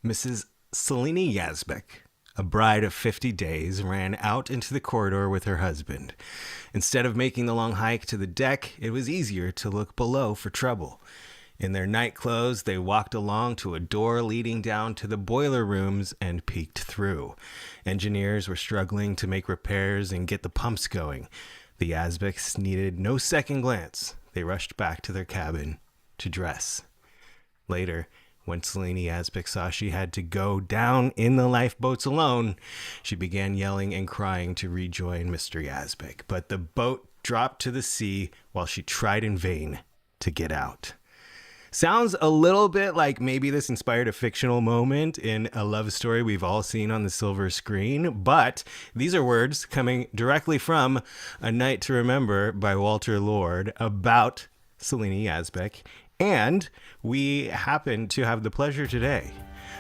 Mrs. Sīlānah Yazbak, a bride of 50 days, ran out into the corridor with her husband. Instead of making the long hike to the deck, it was easier to look below for trouble. In their night clothes, they walked along to a door leading down to the boiler rooms and peeked through. Engineers were struggling to make repairs and get the pumps going. The Yazbaks needed no second glance. They rushed back to their cabin to dress. Later, when Sīlānah Yazbak saw she had to go down in the lifeboats alone, she began yelling and crying to rejoin Mr. Yazbak. But the boat dropped to the sea while she tried in vain to get out. Sounds a little bit like maybe this inspired a fictional moment in a love story we've all seen on the silver screen, but these are words coming directly from A Night to Remember by Walter Lord about Sīlānah Yazbak. And we happen to have the pleasure today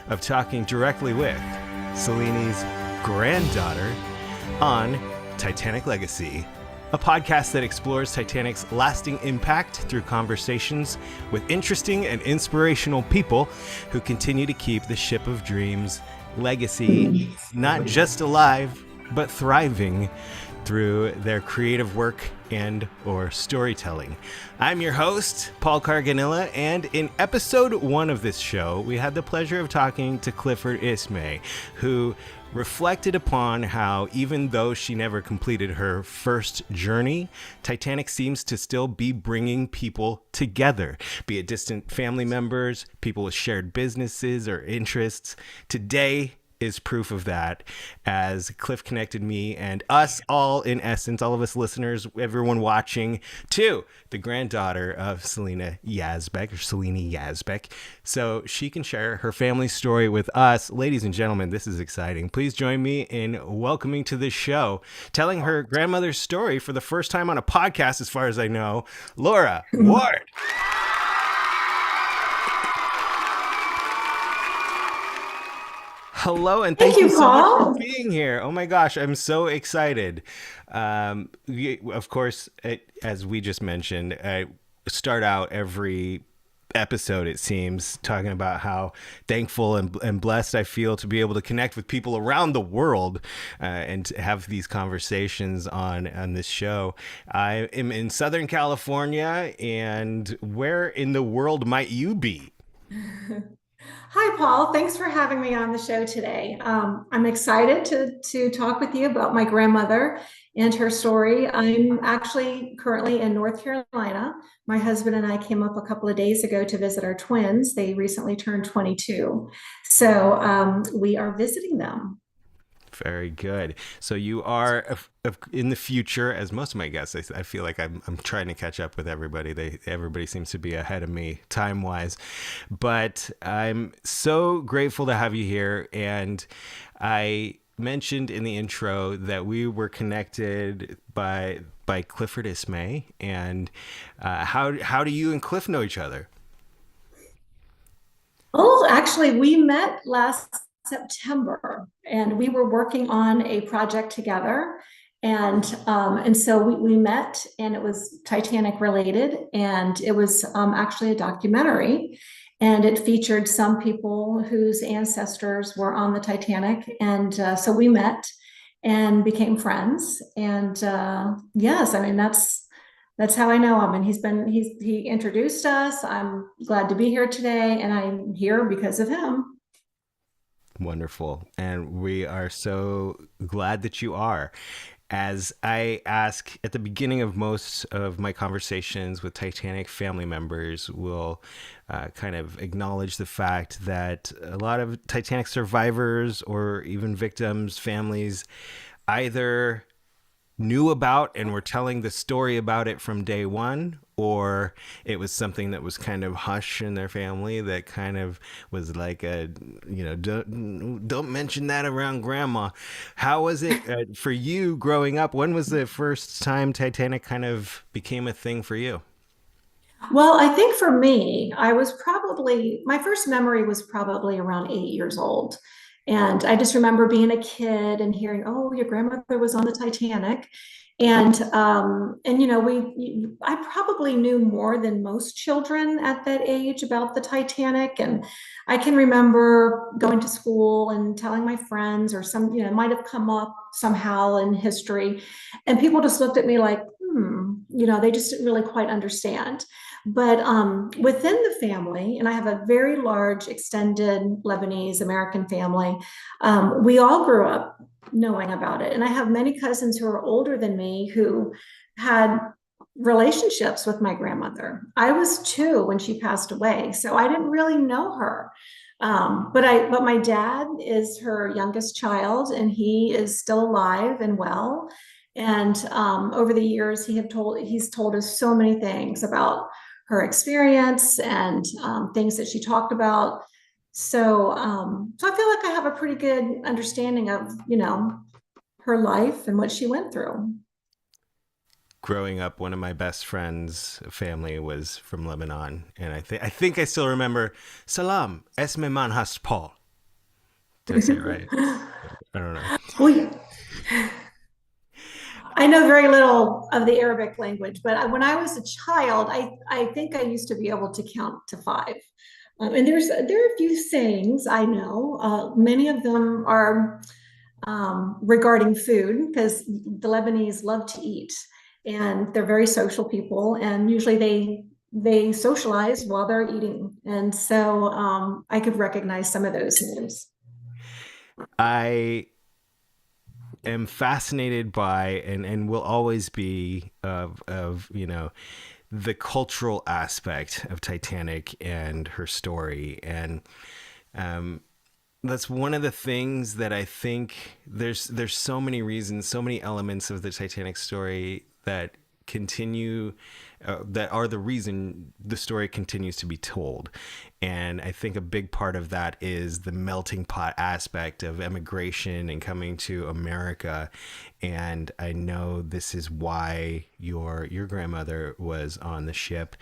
of talking directly with Sīlānah's granddaughter on Titanic Legacy, a podcast that explores Titanic's lasting impact through conversations with interesting and inspirational people who continue to keep the ship of dreams legacy not just alive, but thriving through their creative work and or storytelling. I'm your host, Paul Carganilla, and in episode 1 of this show, we had the pleasure of talking to Clifford Ismay, who reflected upon how even though she never completed her first journey, Titanic seems to still be bringing people together, be it distant family members, people with shared businesses or interests. Today is proof of that, as Cliff connected me and us all, in essence, all of us listeners, everyone watching, to the granddaughter of Sīlānah Yazbak, or Sīlānah Yazbak, so she can share her family story with us. Ladies and gentlemen, this is exciting. Please join me in welcoming to this show, telling her grandmother's story for the first time on a podcast, as far as I know, Laura Ward. Hello, and thank you so much for being here. Oh my gosh, I'm so excited. Of course, as we just mentioned, I start out every episode, it seems, talking about how thankful and blessed I feel to be able to connect with people around the world and to have these conversations on this show. I am in Southern California, and where in the world might you be? Hi, Paul. Thanks for having me on the show today. I'm excited to talk with you about my grandmother and her story. I'm actually currently in North Carolina. My husband and I came up a couple of days ago to visit our twins. They recently turned 22. So we are visiting them. Very good. So you are in the future, as most of my guests. I feel like I'm trying to catch up with everybody. Everybody seems to be ahead of me time wise, but I'm so grateful to have you here. And I mentioned in the intro that we were connected by Clifford Ismay. And how do you and Cliff know each other? Oh, actually, we met last September, and we were working on a project together, and so we met, and it was Titanic related, and it was actually a documentary, and it featured some people whose ancestors were on the Titanic, and so we met and became friends, and yes, I mean that's how I know him, and he introduced us. I'm glad to be here today, and I'm here because of him. Wonderful. And we are so glad that you are. As I ask at the beginning of most of my conversations with Titanic family members, will kind of acknowledge the fact that a lot of Titanic survivors or even victims' families either knew about and were telling the story about it from day one, or it was something that was kind of hush in their family that kind of was like don't mention that around grandma. How was it for you growing up? When was the first time Titanic kind of became a thing for you? Well, I think for me, my first memory was probably around 8 years old. And I just remember being a kid and hearing, oh, your grandmother was on the Titanic. And I probably knew more than most children at that age about the Titanic. And I can remember going to school and telling my friends, or some, it might have come up somehow in history. And people just looked at me like, they just didn't really quite understand. But within the family, and I have a very large extended Lebanese American family, we all grew up knowing about it. And I have many cousins who are older than me who had relationships with my grandmother. I was 2 when she passed away, so I didn't really know her. But my dad is her youngest child, and he is still alive and well. And over the years, he's told us so many things about her experience and things that she talked about. So I feel like I have a pretty good understanding of, her life and what she went through. Growing up, one of my best friends' family was from Lebanon, and I think I still remember Salam, esme man hast Paul. Did I say it right? I don't know. Well, I know very little of the Arabic language, but when I was a child, I think I used to be able to count to 5. And there are a few sayings I know. Many of them are regarding food, because the Lebanese love to eat, and they're very social people, and usually they socialize while they're eating. And so I could recognize some of those names. I am fascinated by and will always be of the cultural aspect of Titanic and her story. And that's one of the things that I think there's so many reasons, so many elements of the Titanic story that continue that are the reason the story continues to be told. And I think a big part of that is the melting pot aspect of immigration and coming to America. And I know this is why your grandmother was on the ship.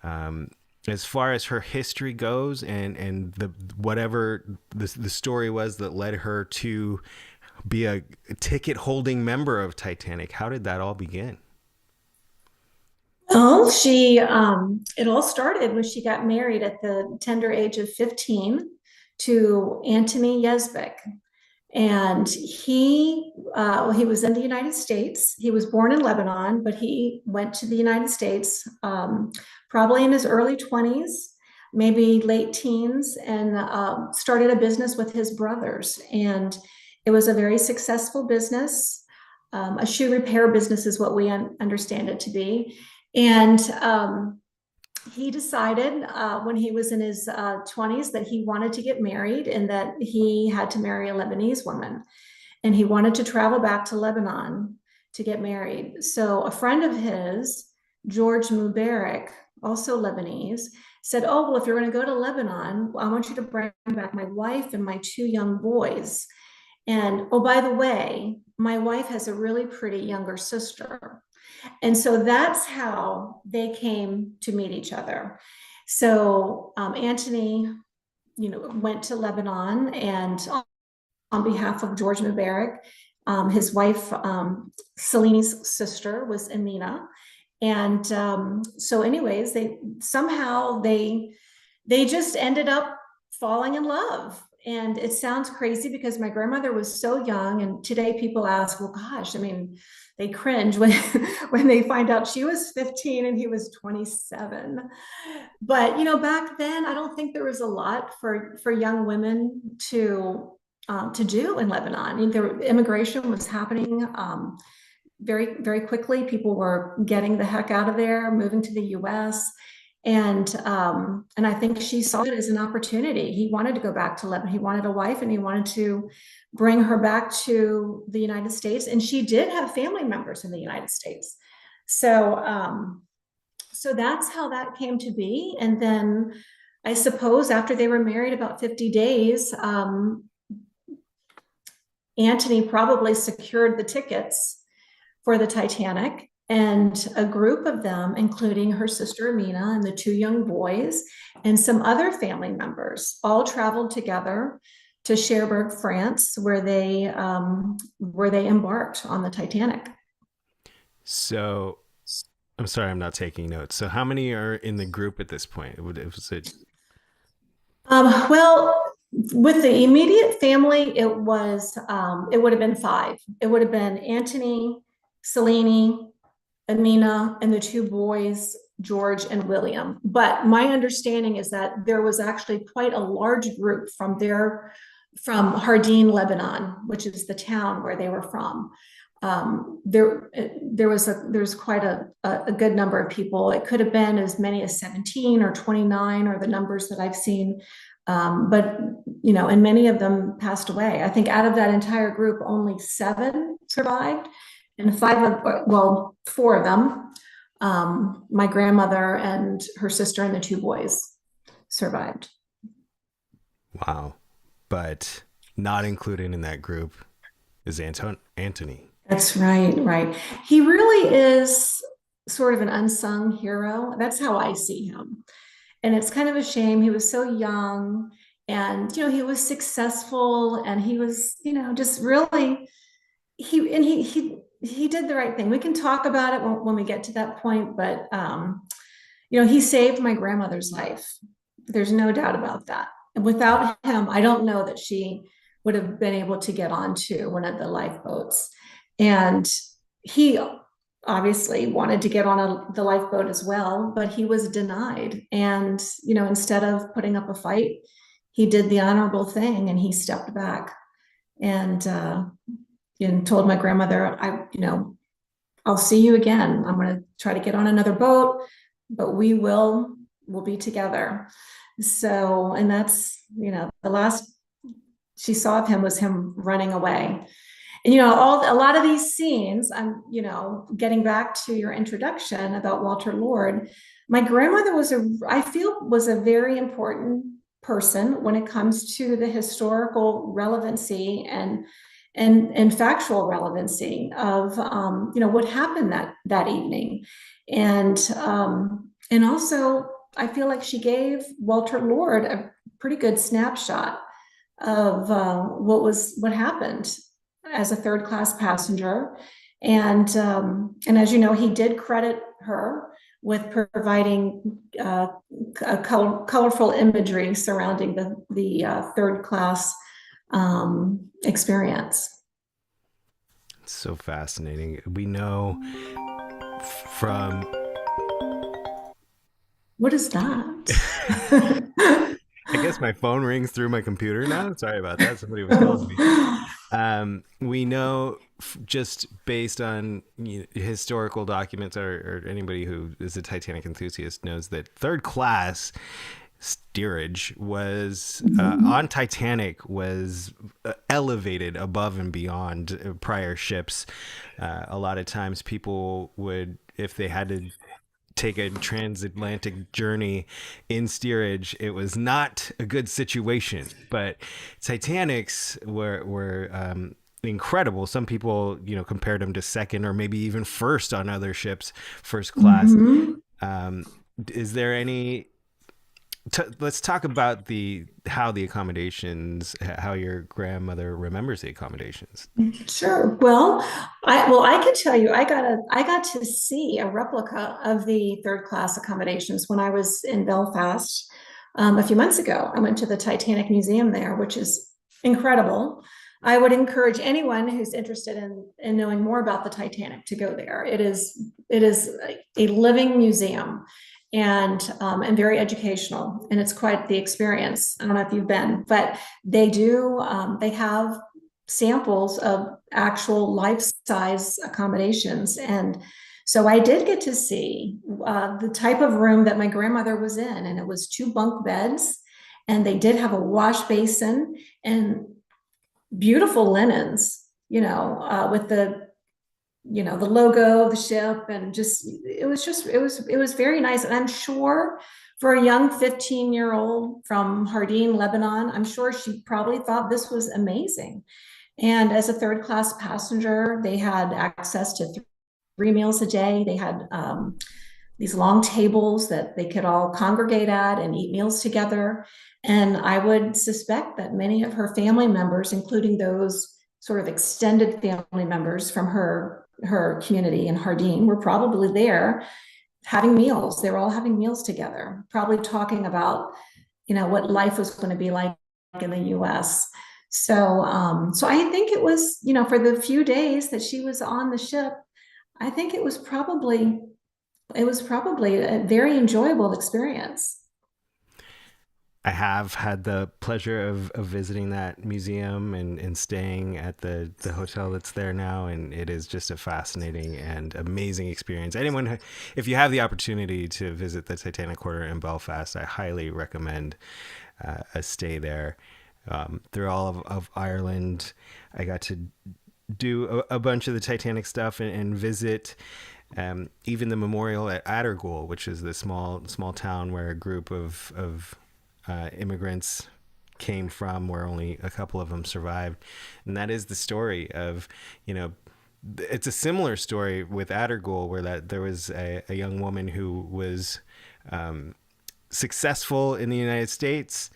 As far as her history goes, and the whatever the story was that led her to be a ticket holding member of Titanic, how did that all begin? Well, it all started when she got married at the tender age of 15 to Anthony Yazbak. And he was in the United States. He was born in Lebanon, but he went to the United States probably in his early 20s, maybe late teens, and started a business with his brothers. And it was a very successful business. A shoe repair business is what we understand it to be. And he decided when he was in his 20s that he wanted to get married, and that he had to marry a Lebanese woman. And he wanted to travel back to Lebanon to get married. So a friend of his, George Mubarak, also Lebanese, said, "Oh, well, if you're going to go to Lebanon, I want you to bring back my wife and my 2 young boys. And oh, by the way, my wife has a really pretty younger sister." And so that's how they came to meet each other. So Anthony, went to Lebanon, and on behalf of George Mubarak, his wife, Celine's sister, was Amina. And so anyways, they just ended up falling in love. And it sounds crazy because my grandmother was so young, and today people ask, well, gosh, I mean, they cringe when when they find out she was 15 and he was 27. But back then, I don't think there was a lot for young women to do in Lebanon. I mean, immigration was happening very, very quickly. People were getting the heck out of there, moving to the US. And I think she saw it as an opportunity. He wanted to go back to Lebanon. He wanted a wife, and he wanted to bring her back to the United States. And she did have family members in the United States. So that's how that came to be. And then I suppose after they were married about 50 days, Anthony probably secured the tickets for the Titanic. And a group of them, including her sister Amina and the 2 young boys and some other family members, all traveled together to Cherbourg, France, where they embarked on the Titanic. So I'm sorry, I'm not taking notes. So how many are in the group at this point? Was it Well, with the immediate family, it would have been five. It would have been Anthony, Sīlānah, Amina, and the two boys, George and William. But my understanding is that there was actually quite a large group from Hardin, Lebanon, which is the town where they were from. There's quite a good number of people. It could have been as many as 17 or 29 are the numbers that I've seen. But and many of them passed away. I think out of that entire group, only seven survived, and four of them, my grandmother and her sister and the two boys survived. wow? But not included in that group is Anthony. That's right, right. He really is sort of an unsung hero. That's how I see him. And it's kind of a shame. He was so young and, he was successful and he was, just really, he did the right thing. We can talk about it when we get to that point, but, he saved my grandmother's life. There's no doubt about that. And without him, I don't know that she would have been able to get onto one of the lifeboats. And he obviously wanted to get on the lifeboat as well, but he was denied. And, instead of putting up a fight, he did the honorable thing and he stepped back and, told my grandmother, I'll see you again. I'm going to try to get on another boat, but we'll be together. So, and that's, the last she saw of him was him running away. And, a lot of these scenes, I'm, getting back to your introduction about Walter Lord, my grandmother I feel was a very important person when it comes to the historical relevancy and factual relevancy of, what happened that evening. And also I feel like she gave Walter Lord a pretty good snapshot of, what happened as a third class passenger. And as you know, he did credit her with providing colorful imagery surrounding the third class experience. It's so fascinating. We know from What is that? I guess my phone rings through my computer now. Sorry about that. Somebody was calling me. We know just based on historical documents or anybody who is a Titanic enthusiast knows that third class steerage was on Titanic was elevated above and beyond prior ships. A lot of times people would, if they had to take a transatlantic journey in steerage, it was not a good situation. But Titanics were incredible. Some people, compared them to second or maybe even first on other ships, first class. Mm-hmm. Is there any? Let's talk about how the accommodations, how your grandmother remembers the accommodations. Sure. Well, I can tell you, I got to see a replica of the third class accommodations when I was in Belfast a few months ago. I went to the Titanic Museum there, which is incredible. I would encourage anyone who's interested in knowing more about the Titanic to go there. It is a living museum. And very educational, and it's quite the experience. I don't know if you've been, but they have samples of actual life-size accommodations. And so I did get to see the type of room that my grandmother was in, and it was 2 bunk beds, and they did have a wash basin and beautiful linens, with the logo of the ship, and it was very nice. And I'm sure for a young 15-year-old from Hardin, Lebanon, I'm sure she probably thought this was amazing. And as a third class passenger, they had access to 3 meals a day. They had these long tables that they could all congregate at and eat meals together. And I would suspect that many of her family members, including those sort of extended family members from her her community in Hardin were probably there having meals. They were all having meals together, probably talking about, what life was going to be like in the US. So I think it was, for the few days that she was on the ship, I think it was probably a very enjoyable experience. I have had the pleasure of visiting that museum and staying at the hotel that's there now, and it is just a fascinating and amazing experience. If you have the opportunity to visit the Titanic Quarter in Belfast, I highly recommend a stay there. Through all of Ireland, I got to do a bunch of the Titanic stuff and visit even the memorial at Addergool, which is the small town where a group of immigrants came from, where only a couple of them survived. And that is the story of, it's a similar story with Addergool, where there was a young woman who was successful in the United States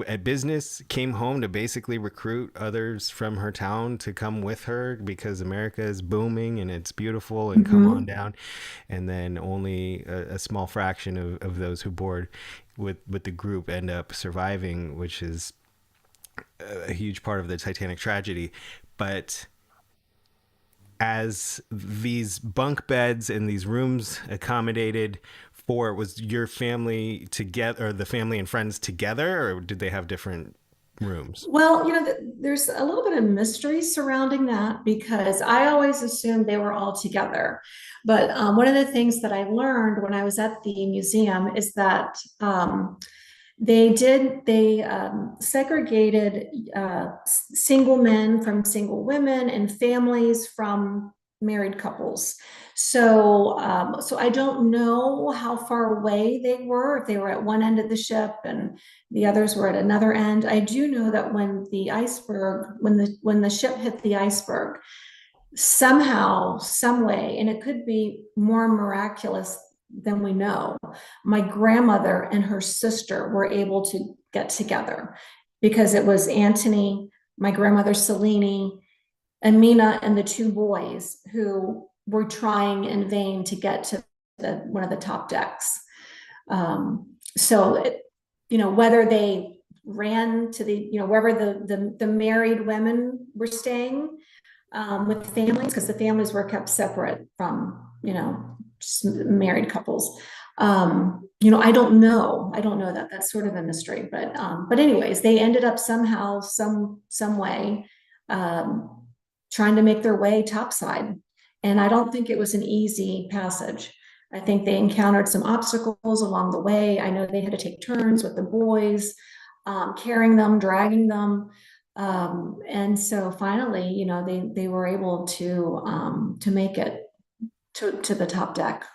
at business, came home to basically recruit others from her town to come with her because America is booming and it's beautiful and come on down. And then only a small fraction of those who board with the group end up surviving, which is a huge part of the Titanic tragedy. But as these bunk beds and these rooms accommodated for, was your family together, or the family and friends together, or did they have different rooms? Well, there's a little bit of mystery surrounding that because I always assumed they were all together. But one of the things that I learned when I was at the museum is that they segregated single men from single women and families from married couples. So I don't know how far away they were, if they were at one end of the ship and the others were at another end. I do know that when the ship hit the iceberg, somehow, some way, and it could be more miraculous than we know, my grandmother and her sister were able to get together because it was Anthony, my grandmother Sīlānah, Amina, and the two boys who were trying in vain to get to one of the top decks. Whether they ran to wherever the married women were staying with families, because the families were kept separate from, just married couples. I don't know. That. That's sort of a mystery. But anyways, they ended up somehow, some way, trying to make their way topside. And I don't think it was an easy passage. I think they encountered some obstacles along the way. I know they had to take turns with the boys, carrying them, dragging them. And so finally, they were able to make it to the top deck.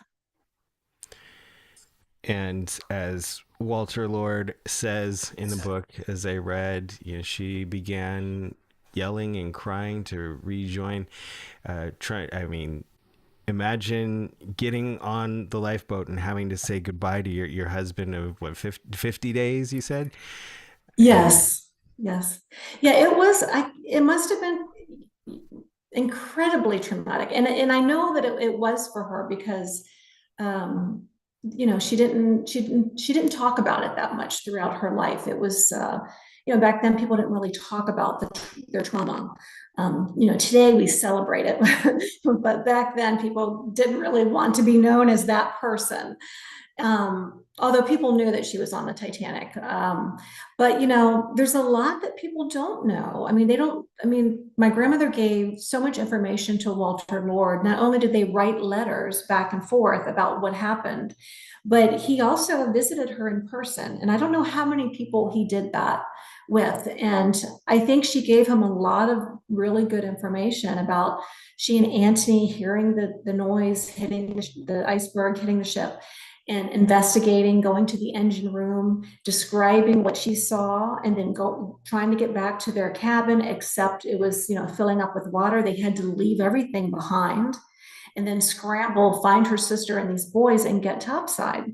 And as Walter Lord says in the book, as I read, she began yelling and crying to rejoin. Imagine getting on the lifeboat and having to say goodbye to your husband of 50 days, you said? Yes. Yes. Yeah, it must have been incredibly traumatic. And I know that it was for her because, she didn't talk about it that much throughout her life. It was, back then people didn't really talk about their trauma. Today we celebrate it, but back then people didn't really want to be known as that person. Although people knew that she was on the Titanic. But there's a lot that people don't know. My grandmother gave so much information to Walter Lord. Not only did they write letters back and forth about what happened, but he also visited her in person. And I don't know how many people he did that with. And I think she gave him a lot of really good information about she and Anthony hearing the noise hitting the iceberg, hitting the ship, and investigating, going to the engine room, describing what she saw, and then trying to get back to their cabin, except it was, filling up with water. They had to leave everything behind and then scramble, find her sister and these boys and get topside.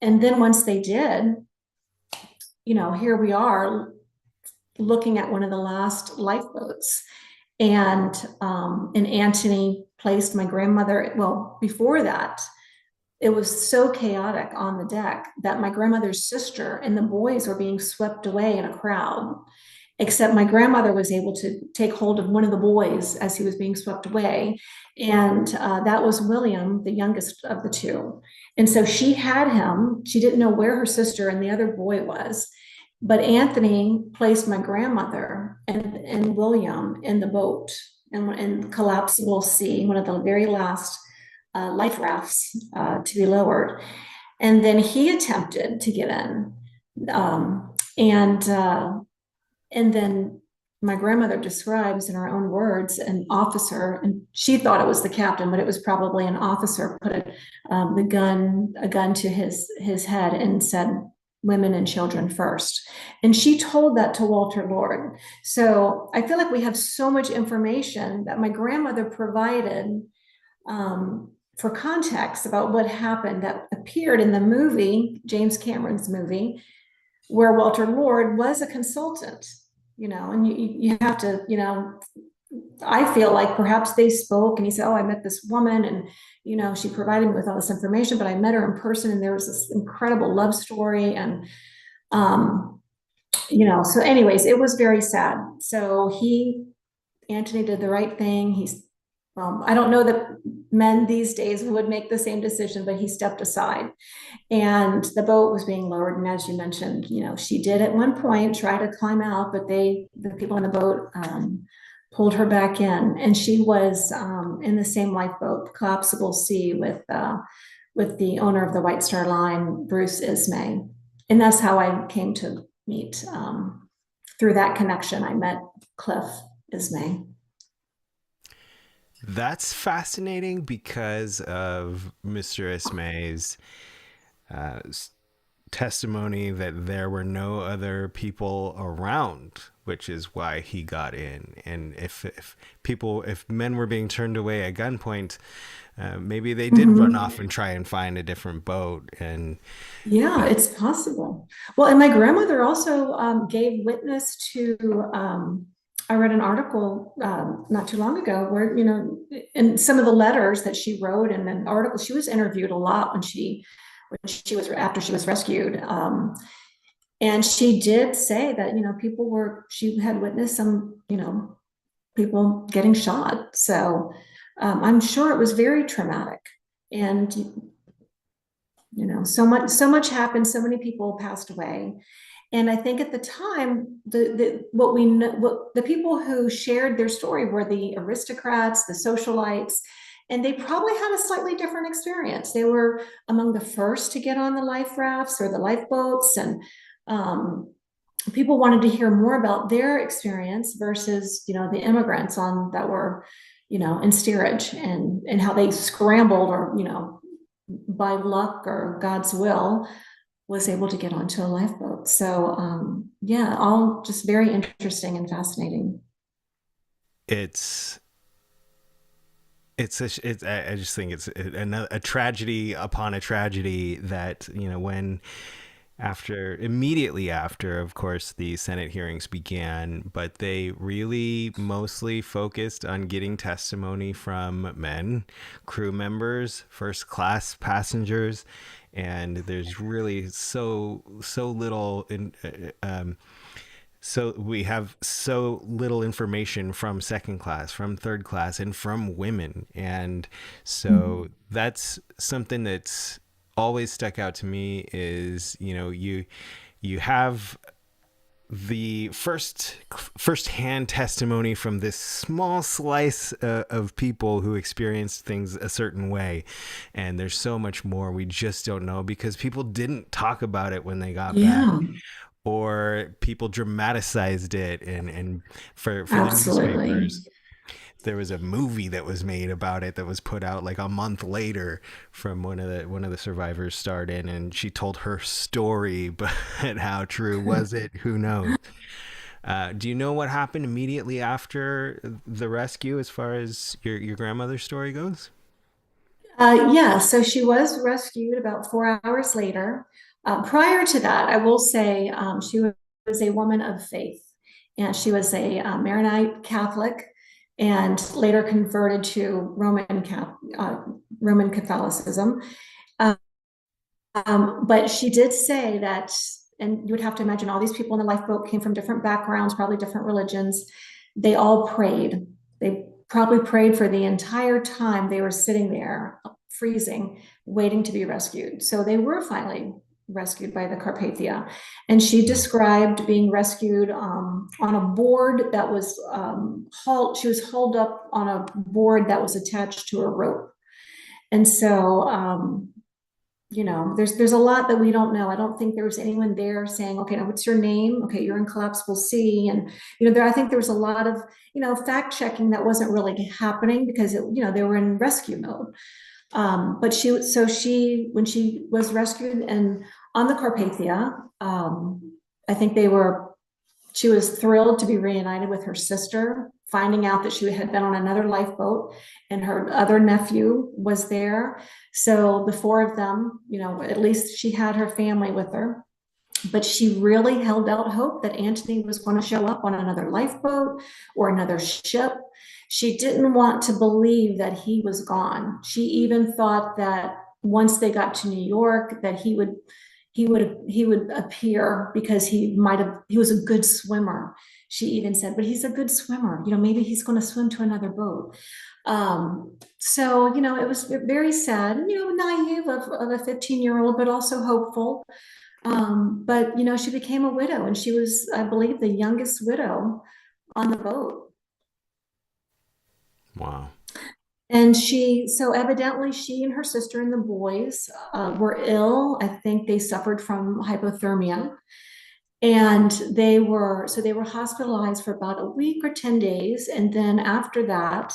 And then once they did, here we are looking at one of the last lifeboats. And Anthony placed my grandmother. Well, before that, it was so chaotic on the deck that my grandmother's sister and the boys were being swept away in a crowd. Except my grandmother was able to take hold of one of the boys as he was being swept away. And that was William, the youngest of the two. And so she had him. She didn't know where her sister and the other boy was. But Anthony placed my grandmother and William in the boat in collapsible sea, one of the very last life rafts to be lowered. And then he attempted to get in. And then my grandmother describes in her own words an officer, and she thought it was the captain, but it was probably an officer, put a gun to his head and said, "Women and children first." And she told that to Walter Lord. So I feel like we have so much information that my grandmother provided for context about what happened that appeared in the movie, James Cameron's movie, where Walter Lord was a consultant, and you have to, I feel like perhaps they spoke and he said, "Oh, I met this woman and, she provided me with all this information, but I met her in person and there was this incredible love story." And, so anyways, it was very sad. So Anthony did the right thing. I don't know that men these days would make the same decision, but he stepped aside and the boat was being lowered. And as you mentioned, she did at one point try to climb out, but the people in the boat pulled her back in, and she was in the same lifeboat, collapsible sea, with the owner of the White Star Line, Bruce Ismay. And that's how I came to meet. Through that connection, I met Cliff Ismay. That's fascinating because of Mr. Ismay's testimony that there were no other people around, which is why he got in. And if men were being turned away at gunpoint, maybe they did run off and try and find a different boat. And yeah, it's possible. Well, and my grandmother also gave witness to. I read an article not too long ago where, in some of the letters that she wrote, and an article, she was interviewed a lot when she was, after she was rescued. And she did say that, she had witnessed some, people getting shot. So I'm sure it was very traumatic. And, so much happened. So many people passed away. And I think at the time, what the people who shared their story were the aristocrats, the socialites, and they probably had a slightly different experience. They were among the first to get on the life rafts or the lifeboats, and people wanted to hear more about their experience versus, the immigrants that were, in steerage, and how they scrambled, or, by luck or God's will, was able to get onto a lifeboat. So all just very interesting and fascinating. I just think it's a tragedy upon a tragedy that, when immediately after, of course, the Senate hearings began, but they really mostly focused on getting testimony from men, crew members, first class passengers. And there's really so little so we have so little information from second class, from third class, and from women. And so that's something that's always stuck out to me is, you have the first-hand testimony from this small slice of people who experienced things a certain way, and there's so much more we just don't know because people didn't talk about it when they got back, or people dramatized it, and for the newspapers. There was a movie that was made about it that was put out like a month later from one of the survivors starred in, and she told her story, but how true was it? Who knows? Do you know what happened immediately after the rescue as far as your grandmother's story goes? Yeah, so she was rescued about 4 hours later. Prior to that, I will say she was a woman of faith, and she was a Maronite Catholic. and later converted to Roman Catholicism. But she did say that, and you would have to imagine all these people in the lifeboat came from different backgrounds, probably different religions. They all prayed. They probably prayed for the entire time they were sitting there, freezing, waiting to be rescued. So they were finally rescued by the Carpathia. And she described being rescued on a board that was she was hauled up on a board that was attached to a rope. And so, there's a lot that we don't know. I don't think there was anyone there saying, okay, now what's your name? Okay, you're in collapsible sea. And, I think there was a lot of, fact checking that wasn't really happening because, they were in rescue mode. But when she was rescued and on the Carpathia, I think she was thrilled to be reunited with her sister, finding out that she had been on another lifeboat and her other nephew was there. So the four of them, at least she had her family with her. But she really held out hope that Antony was going to show up on another lifeboat or another ship. She didn't want to believe that he was gone. She even thought that once they got to New York, that he would appear because he was a good swimmer. She even said, but he's a good swimmer. Maybe he's going to swim to another boat. So, it was very sad, naive of a 15-year-old, but also hopeful. But, she became a widow and she was, I believe, the youngest widow on the boat. Wow. And so evidently she and her sister and the boys were ill. I think they suffered from hypothermia. And they were hospitalized for about a week or 10 days. And then after that,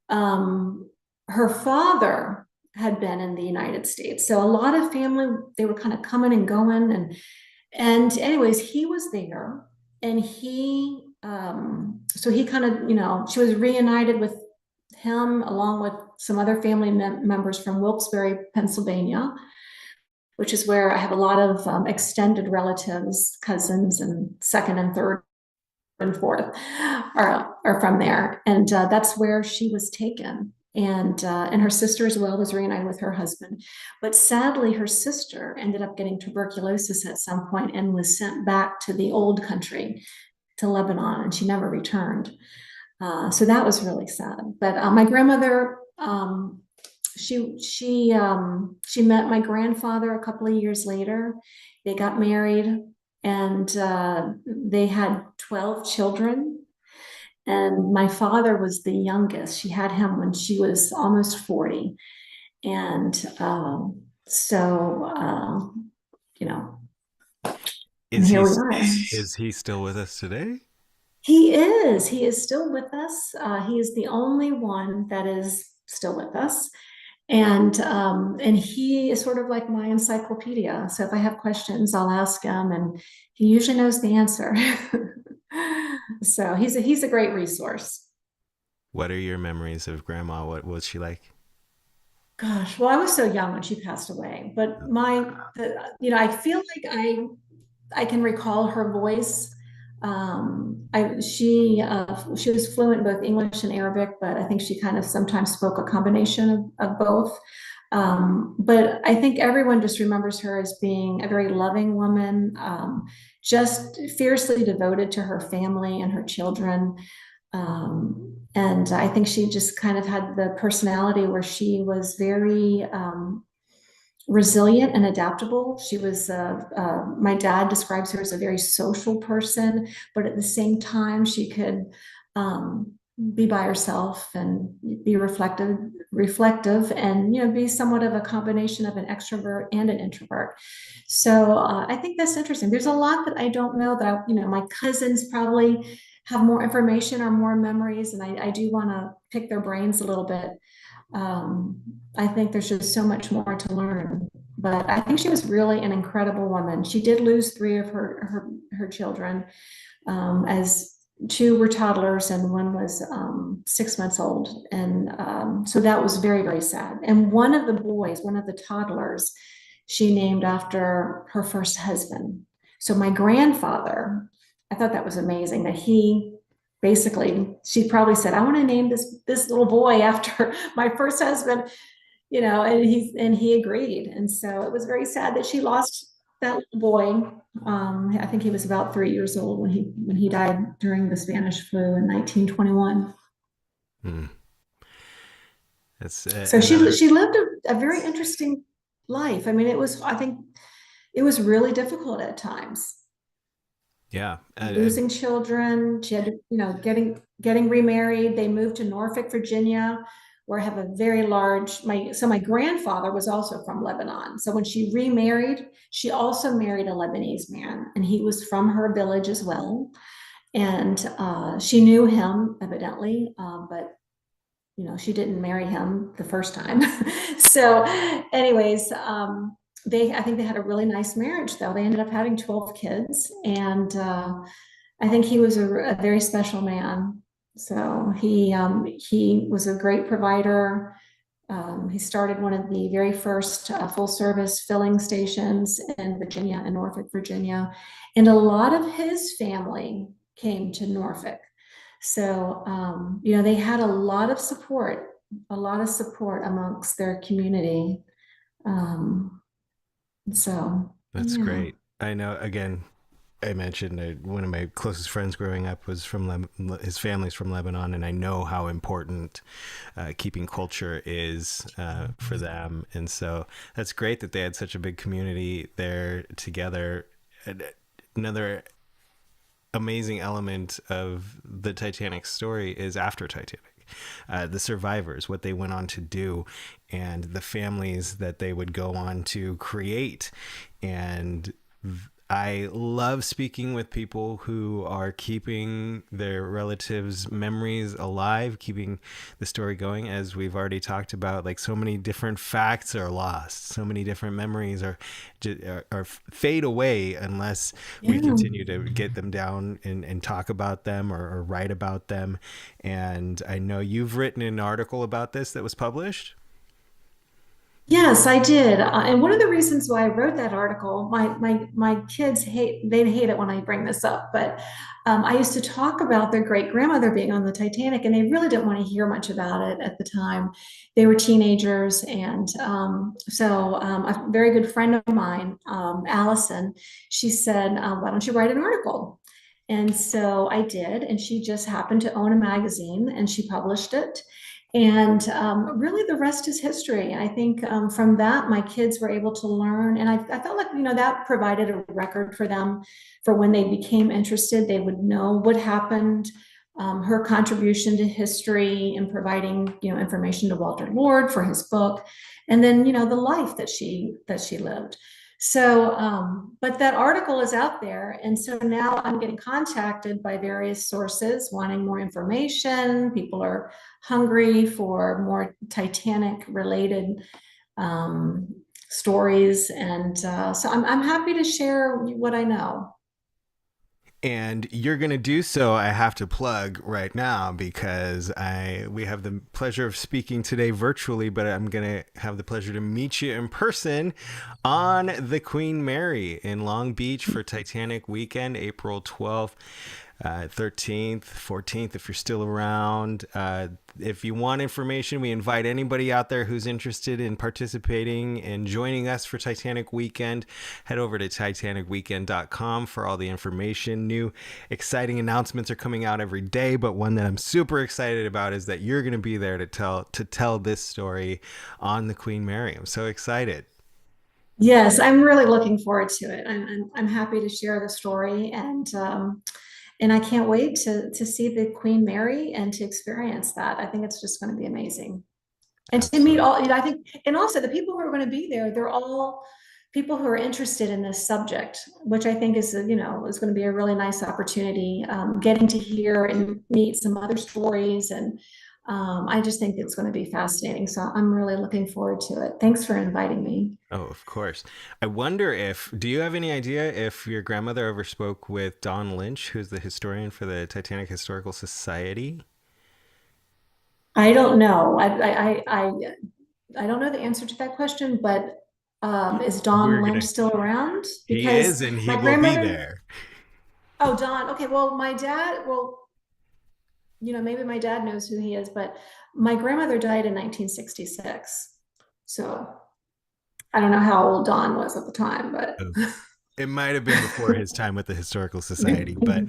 her father had been in the United States. So a lot of family, they were kind of coming and going. And anyways, he was there and so he kind of, she was reunited with him along with some other family members from Wilkes-Barre, Pennsylvania, which is where I have a lot of extended relatives, cousins, and second and third and fourth are from there. And that's where she was taken. And her sister as well was reunited with her husband. But sadly, her sister ended up getting tuberculosis at some point and was sent back to the old country, to Lebanon, and she never returned. So that was really sad. But my grandmother, she met my grandfather a couple of years later. They got married and they had 12 children. And my father was the youngest. She had him when she was almost 40. And and here we are. Is he still with us today? He is still with us. He is the only one that is still with us. And he is sort of like my encyclopedia. So if I have questions, I'll ask him and he usually knows the answer. So he's a great resource. What are your memories of Grandma? What was she like? Gosh, well, I was so young when she passed away, but I feel like I can recall her voice. She was fluent in both English and Arabic, but I think she kind of sometimes spoke a combination of both. But I think everyone just remembers her as being a very loving woman, just fiercely devoted to her family and her children. And I think she just kind of had the personality where she was very resilient and adaptable. She was, my dad describes her as a very social person, but at the same time, she could be by herself and be reflective and, be somewhat of a combination of an extrovert and an introvert. So I think that's interesting. There's a lot that I don't know that my cousins probably have more information or more memories, and I do want to pick their brains a little bit. I think there's just so much more to learn, but I think she was really an incredible woman. She did lose 3 of her children, as 2 were toddlers and 1 was 6 months old. And so that was very, very sad. And one of the toddlers, she named after her first husband. So my grandfather, I thought that was amazing that he basically, she probably said, I want to name this little boy after my first husband, and he agreed. And so it was very sad that she lost that little boy. I think he was about 3 years old when he died during the Spanish flu in 1921. Hmm. That's So another. she lived a very interesting life. I mean, I think it was really difficult at times. Yeah. Losing children, she had to, getting remarried. They moved to Norfolk, Virginia, where I have a very large my grandfather was also from Lebanon. So when she remarried, she also married a Lebanese man, and he was from her village as well. And she knew him evidently, but she didn't marry him the first time. So, anyways, I think they had a really nice marriage, though. They ended up having 12 kids, and I think he was a very special man. So he was a great provider. He started one of the very first full service filling stations in Virginia, in Norfolk, Virginia. And a lot of his family came to Norfolk. So, they had a lot of support amongst their community. Um, so, That's yeah. great. I know. Again, I mentioned one of my closest friends growing up was from his family's from Lebanon, and I know how important keeping culture is for them. And so that's great that they had such a big community there together. And another amazing element of the Titanic story is after Titanic. The survivors, what they went on to do, and the families that they would go on to create. And I love speaking with people who are keeping their relatives' memories alive, keeping the story going. As we've already talked about, like, so many different facts are lost, so many different memories are fade away unless we Yeah. continue to get them down and talk about them, or write about them. And I know you've written an article about this that was published. Yes, I did. And one of the reasons why I wrote that article, my kids they hate it when I bring this up, but I used to talk about their great grandmother being on the Titanic, and they really didn't want to hear much about it at the time. They were teenagers, and a very good friend of mine, Allison, she said, "Why don't you write an article?" And so I did, and she just happened to own a magazine, and she published it. And really, the rest is history. I think from that, my kids were able to learn. And I felt like, that provided a record for them for when they became interested. They would know what happened, her contribution to history in providing, information to Walter Lord for his book, and then, the life that she lived. So, but that article is out there. And so now I'm getting contacted by various sources wanting more information. People are hungry for more Titanic related stories. And so I'm happy to share what I know. And you're going to do so, I have to plug right now, because we have the pleasure of speaking today virtually, but I'm going to have the pleasure to meet you in person on the Queen Mary in Long Beach for Titanic weekend, April 12th. 13th, 14th, if you're still around. If you want information, we invite anybody out there who's interested in participating and joining us for Titanic Weekend. Head over to titanicweekend.com for all the information. New exciting announcements are coming out every day, but one that I'm super excited about is that you're going to be there to tell this story on the Queen Mary. I'm so excited. Yes, I'm really looking forward to it. I'm happy to share the story, and I can't wait to see the Queen Mary and to experience that. I think it's just going to be amazing. And to meet Absolutely. all, I think, and also the people who are going to be there, they're all people who are interested in this subject, which I think is going to be a really nice opportunity. Getting to hear and meet some other stories, and I just think it's going to be fascinating. So I'm really looking forward to it. Thanks for inviting me. Oh, of course. I wonder do you have any idea if your grandmother ever spoke with Don Lynch, who's the historian for the Titanic Historical Society? I don't know. I don't know the answer to that question, but is Don We're Lynch gonna. still around? He Because is, and he my will be grandmother, there. oh, Don, okay, well, my dad, well, maybe my dad knows who he is, but my grandmother died in 1966. So I don't know how old Don was at the time, but It might have been before his time with the Historical Society, but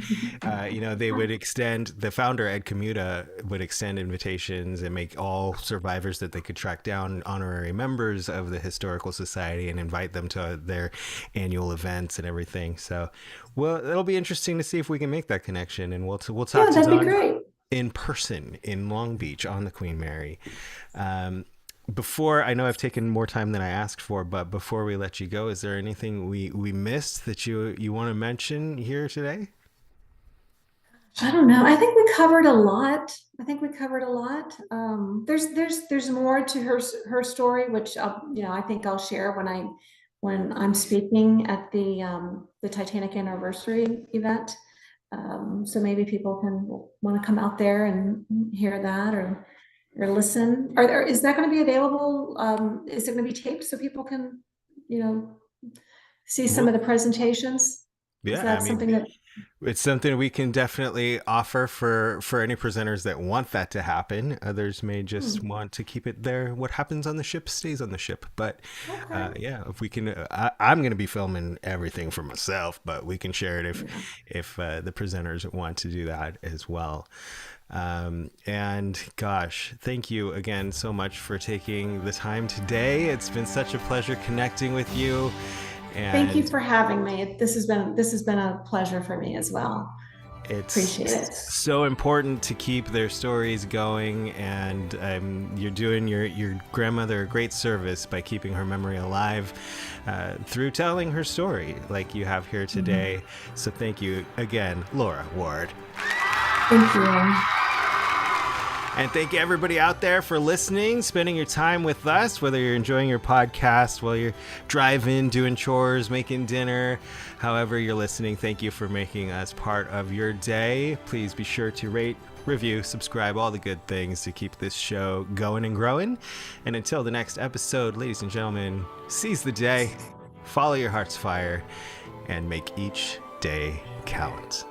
they would extend, the founder, Ed Commuta, would extend invitations and make all survivors that they could track down honorary members of the Historical Society and invite them to their annual events and everything. So, well, it'll be interesting to see if we can make that connection, and we'll talk to that'd be Don great. in person in Long Beach on the Queen Mary. Before, I know I've taken more time than I asked for, but before we let you go, is there anything we missed that you want to mention here today? I don't know. I think we covered a lot. There's more to her story, which I think I'll share when I'm speaking at the Titanic anniversary event. So maybe people can want to come out there and hear that or listen. Is that going to be available? Is it going to be taped so people can, see some of the presentations? Yeah, Is that something that it's something we can definitely offer for any presenters that want that to happen. Others may just want to keep it there. What happens on the ship stays on the ship. But if we can, I'm going to be filming everything for myself, but we can share it if the presenters want to do that as well. And gosh, thank you again so much for taking the time today. It's been such a pleasure connecting with you. And thank you for having me. This has been a pleasure for me as well. Appreciate it. So important to keep their stories going, and you're doing your grandmother a great service by keeping her memory alive through telling her story like you have here today. So thank you again, Laura Ward. Thank you. And thank you everybody out there for listening, spending your time with us, whether you're enjoying your podcast while you're driving, doing chores, making dinner, however you're listening. Thank you for making us part of your day. Please be sure to rate, review, subscribe, all the good things to keep this show going and growing. And until the next episode, ladies and gentlemen, seize the day, follow your heart's fire, and make each day count.